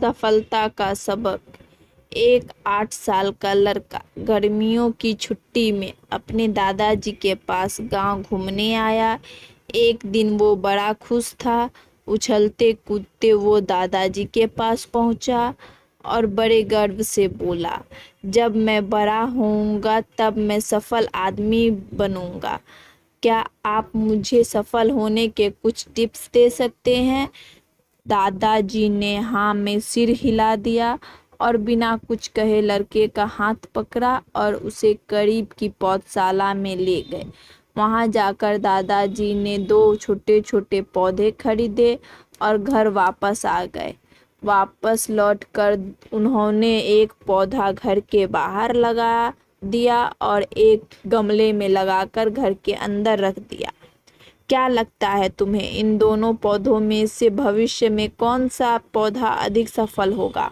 सफलता का सबक। एक 8 साल का लड़का गर्मियों की छुट्टी में अपने दादाजी के पास गांव घूमने आया। एक दिन वो बड़ा खुश था। उछलते कूदते वो दादाजी के पास पहुंचा और बड़े गर्व से बोला, जब मैं बड़ा होऊंगा तब मैं सफल आदमी बनूंगा। क्या आप मुझे सफल होने के कुछ टिप्स दे सकते हैं? दादाजी ने हाँ में सिर हिला दिया और बिना कुछ कहे लड़के का हाथ पकड़ा और उसे करीब की पौधशाला में ले गए। वहां जाकर दादाजी ने 2 छोटे छोटे पौधे खरीदे और घर वापस आ गए। वापस लौटकर उन्होंने एक पौधा घर के बाहर लगा दिया और एक गमले में लगाकर घर के अंदर रख दिया। क्या लगता है तुम्हें, इन दोनों पौधों में से भविष्य में कौन सा पौधा अधिक सफल होगा?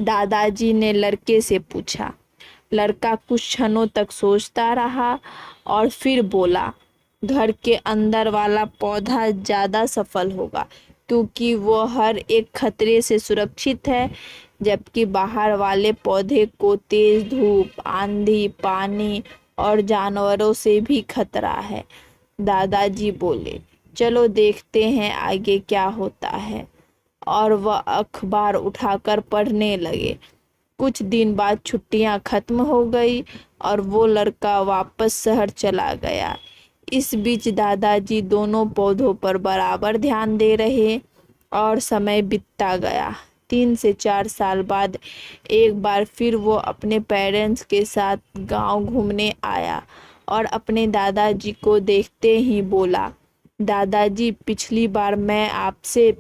दादाजी ने लड़के से पूछा। लड़का कुछ क्षणों तक सोचता रहा और फिर बोला, घर के अंदर वाला पौधा ज़्यादा सफल होगा क्योंकि वो हर एक खतरे से सुरक्षित है, जबकि बाहर वाले पौधे को तेज धूप, आंधी, पानी और जानवरों से भी खतरा है। दादाजी बोले, चलो देखते हैं आगे क्या होता है। और वह अखबार उठाकर पढ़ने लगे। कुछ दिन बाद छुट्टियां खत्म हो गई और वो लड़का वापस शहर चला गया। इस बीच दादाजी दोनों पौधों पर बराबर ध्यान दे रहे और समय बीतता गया। 3 से 4 साल बाद एक बार फिर वो अपने पेरेंट्स के साथ गांव घूमने आया और अपने दादाजी को देखते ही बोला, दादाजी, पिछली बार मैं आपसे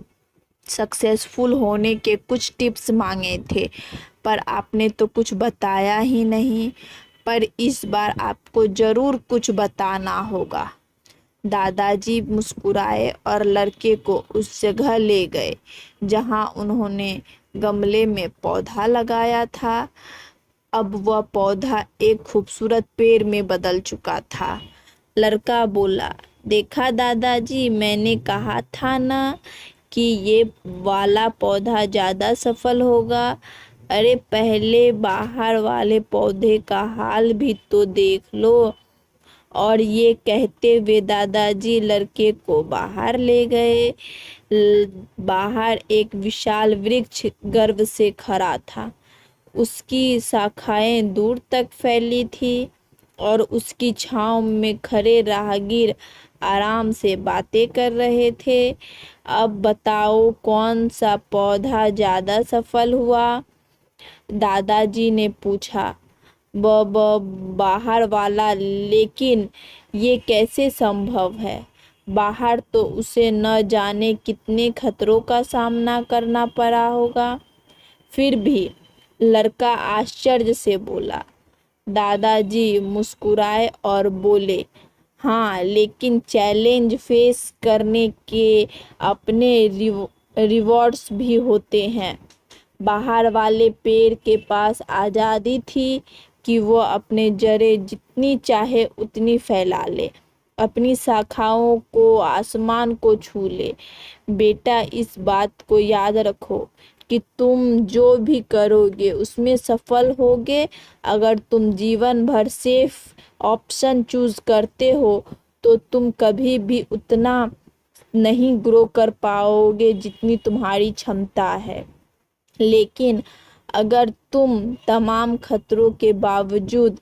सक्सेसफुल होने के कुछ टिप्स मांगे थे, पर आपने तो कुछ बताया ही नहीं। पर इस बार आपको ज़रूर कुछ बताना होगा। दादाजी मुस्कुराए और लड़के को उस जगह ले गए जहां उन्होंने गमले में पौधा लगाया था। अब वह पौधा एक खूबसूरत पेड़ में बदल चुका था। लड़का बोला, देखा दादाजी, मैंने कहा था ना कि ये वाला पौधा ज़्यादा सफल होगा। अरे पहले बाहर वाले पौधे का हाल भी तो देख लो। और ये कहते हुए दादाजी लड़के को बाहर ले गए। बाहर एक विशाल वृक्ष गर्व से खड़ा था। उसकी शाखाएं दूर तक फैली थी और उसकी छांव में खड़े राहगीर आराम से बातें कर रहे थे। अब बताओ कौन सा पौधा ज़्यादा सफल हुआ? दादाजी ने पूछा। बाहर वाला, लेकिन ये कैसे संभव है? बाहर तो उसे न जाने कितने खतरों का सामना करना पड़ा होगा। फिर भी लड़का आश्चर्य से बोला। दादाजी मुस्कुराए और बोले, हाँ, लेकिन चैलेंज फेस करने के अपने रिवॉर्ड्स भी होते हैं। बाहर वाले पेड़ के पास आज़ादी थी कि वो अपने जड़ें जितनी चाहे उतनी फैला ले, अपनी शाखाओं को आसमान को छू ले। बेटा, इस बात को याद रखो कि तुम जो भी करोगे उसमें सफल होगे। अगर तुम जीवन भर सेफ ऑप्शन चूज करते हो तो तुम कभी भी उतना नहीं ग्रो कर पाओगे जितनी तुम्हारी क्षमता है। लेकिन अगर तुम तमाम खतरों के बावजूद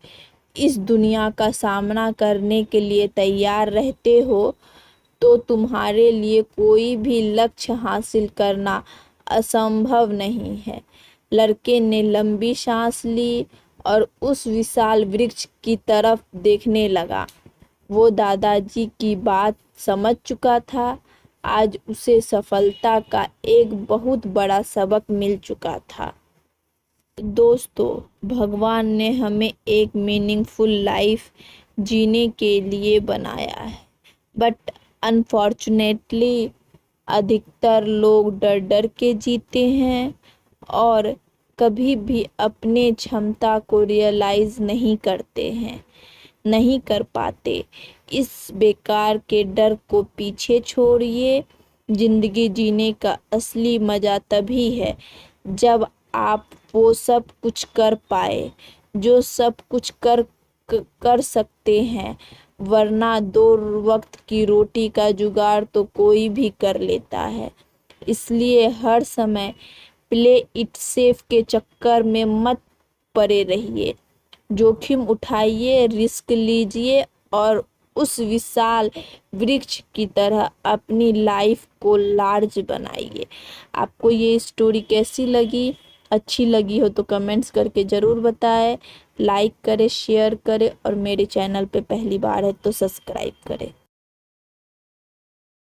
इस दुनिया का सामना करने के लिए तैयार रहते हो तो तुम्हारे लिए कोई भी लक्ष्य हासिल करना असंभव नहीं है। लड़के ने लंबी सांस ली और उस विशाल वृक्ष की तरफ देखने लगा। वो दादाजी की बात समझ चुका था। आज उसे सफलता का एक बहुत बड़ा सबक मिल चुका था। दोस्तों, भगवान ने हमें एक मीनिंगफुल लाइफ जीने के लिए बनाया है, बट अनफॉर्चुनेटली अधिकतर लोग डर डर के जीते हैं और कभी भी अपने क्षमता को रियलाइज नहीं करते हैं, नहीं कर पाते। इस बेकार के डर को पीछे छोड़िए। जिंदगी जीने का असली मजा तभी है जब आप वो सब कुछ कर पाए जो सब कुछ कर सकते हैं, वरना दो वक्त की रोटी का जुगाड़ तो कोई भी कर लेता है। इसलिए हर समय प्ले इट सेफ के चक्कर में मत पड़े रहिए। जोखिम उठाइए, रिस्क लीजिए और उस विशाल वृक्ष की तरह अपनी लाइफ को लार्ज बनाइए। आपको ये स्टोरी कैसी लगी? अच्छी लगी हो तो कमेंट्स करके ज़रूर बताएं। लाइक करें, शेयर करें और मेरे चैनल पे पहली बार है तो सब्सक्राइब करें।